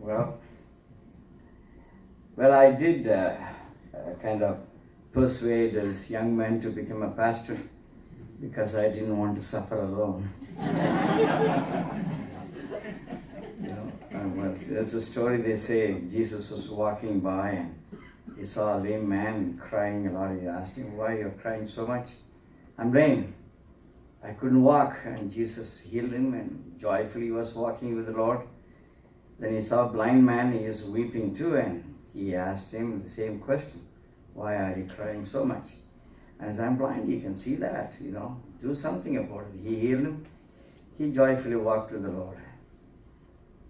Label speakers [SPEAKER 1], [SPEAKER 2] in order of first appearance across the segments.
[SPEAKER 1] Well, I did kind of persuade this young man to become a pastor because I didn't want to suffer alone. There's a story they say Jesus was walking by and he saw a lame man crying a lot. He asked him, "Why you're crying so much?" "I'm lame. I couldn't walk." And Jesus healed him and joyfully was walking with the Lord. Then he saw a blind man, he is weeping too, and he asked him the same question. "Why are you crying so much?" And as "I'm blind, you can see that, do something about it." He healed him. He joyfully walked with the Lord.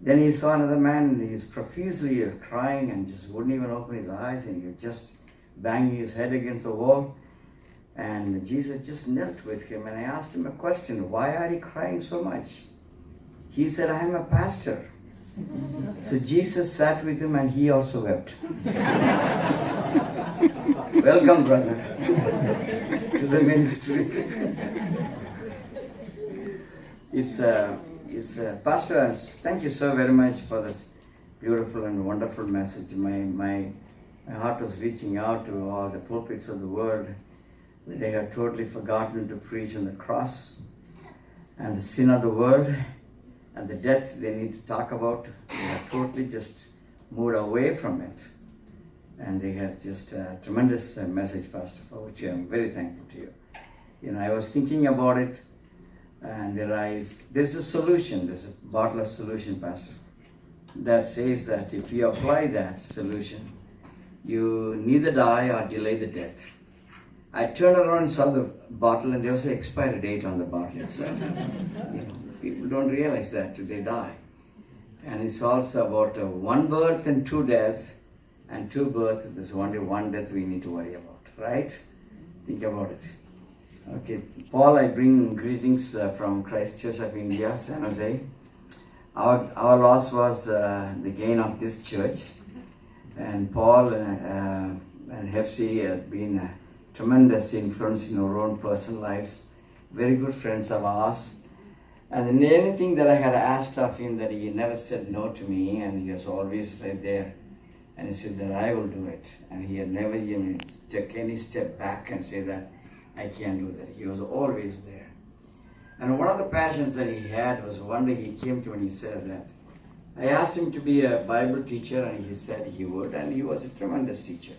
[SPEAKER 1] Then he saw another man, he's profusely crying and just wouldn't even open his eyes, and he was just banging his head against the wall. And Jesus just knelt with him, and I asked him a question, "Why are you crying so much?" He said, "I'm a pastor." So Jesus sat with him and he also wept. Welcome, brother, to the ministry. Pastor, thank you so very much for this beautiful and wonderful message. My heart was reaching out to all the pulpits of the world. They have totally forgotten to preach on the cross and the sin of the world and the death they need to talk about. They have totally just moved away from it. And they have just a tremendous message, Pastor, for which I am very thankful to you. I was thinking about it, and there's a solution, there's a bottle of solution, Pastor, that says that if you apply that solution, you neither die or delay the death. I turned around and saw the bottle, and there was an expiry date on the bottle itself. People don't realize that they die. And it's also about one birth and two deaths, and two births, there's only one death we need to worry about, right? Think about it. Okay, Paul, I bring greetings from Christ Church of India, San Jose. Our loss was the gain of this church. And Paul and Hefsi have been a tremendous influence in our own personal lives. Very good friends of ours. And anything that I had asked of him, that he never said no to me, and he was always right there. And he said that I will do it. And he had never even took any step back and say that I can't do that. He was always there. And one of the passions that he had was one day he came to me and he said that I asked him to be a Bible teacher, and he said he would, and he was a tremendous teacher.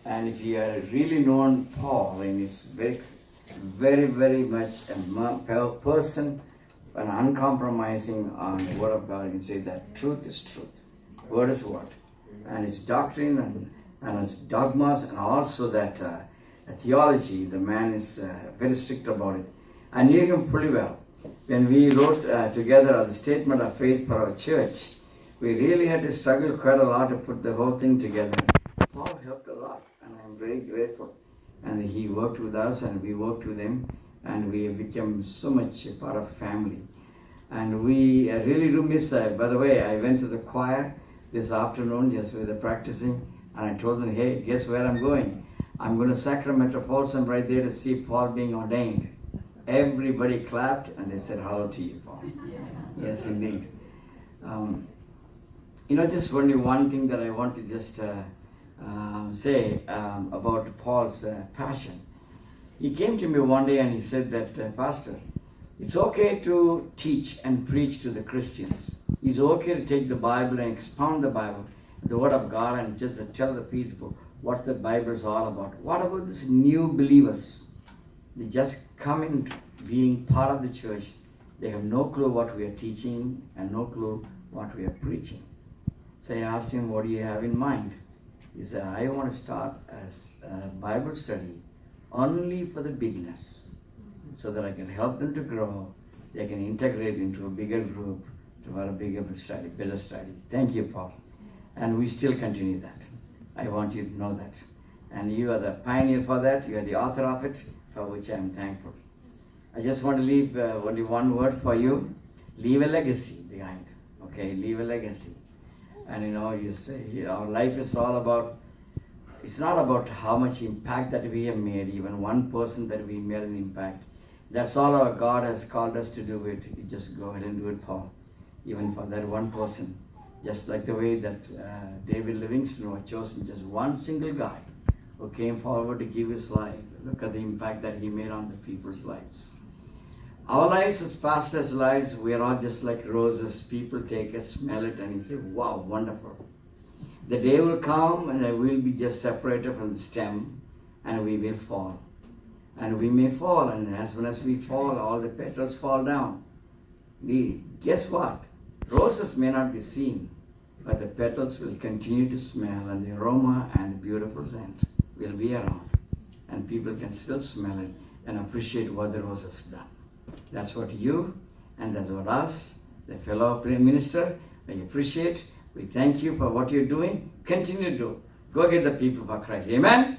[SPEAKER 1] And if you had really known Paul, and he's very, very, very much a person, and uncompromising on the Word of God, and say that truth is truth, Word is Word, and its doctrine and its dogmas, and also that theology, the man is very strict about it. I knew him fully well. When we wrote together the statement of faith for our church, we really had to struggle quite a lot to put the whole thing together. Paul helped a lot, and I'm very grateful. And he worked with us, and we worked with him, and we became so much a part of family. And we really do miss that. By the way, I went to the choir this afternoon just with practicing, and I told them, "Hey, guess where I'm going? I'm going to Sacramento Falls. I'm right there to see Paul being ordained." Everybody clapped, and they said, "Hello to you, Paul." Yes, indeed. Just only one thing that I want to just say about Paul's passion. He came to me one day and he said that, "Pastor, it's okay to teach and preach to the Christians. It's okay to take the Bible and expound the Bible, the Word of God, and just tell the people what the Bible is all about. What about these new believers? They just come into being part of the church. They have no clue what we are teaching and no clue what we are preaching." So I asked him, "What do you have in mind?" He said, "I want to start a Bible study only for the beginners, so that I can help them to grow. They can integrate into a bigger group to have a better study." Thank you, Paul. And we still continue that. I want you to know that. And you are the pioneer for that. You are the author of it, for which I am thankful. I just want to leave only one word for you. Leave a legacy behind. Okay, leave a legacy. And you say our life is all about, it's not about how much impact that we have made, even one person that we made an impact. That's all our God has called us to do it. You just go ahead and do it for, even for that one person. Just like the way that David Livingston was chosen, just one single guy who came forward to give his life. Look at the impact that he made on the people's lives. Our lives as pastors' lives, we are all just like roses. People take it, smell it, and you say, wow, wonderful. The day will come and we'll be just separated from the stem and we will fall. And we may fall, and as soon as we fall, all the petals fall down. Guess what? Roses may not be seen, but the petals will continue to smell, and the aroma and the beautiful scent will be around. And people can still smell it and appreciate what the rose has done. That's what you, and that's what us, the fellow minister, we appreciate. We thank you for what you're doing. Continue to do. Go get the people for Christ. Amen.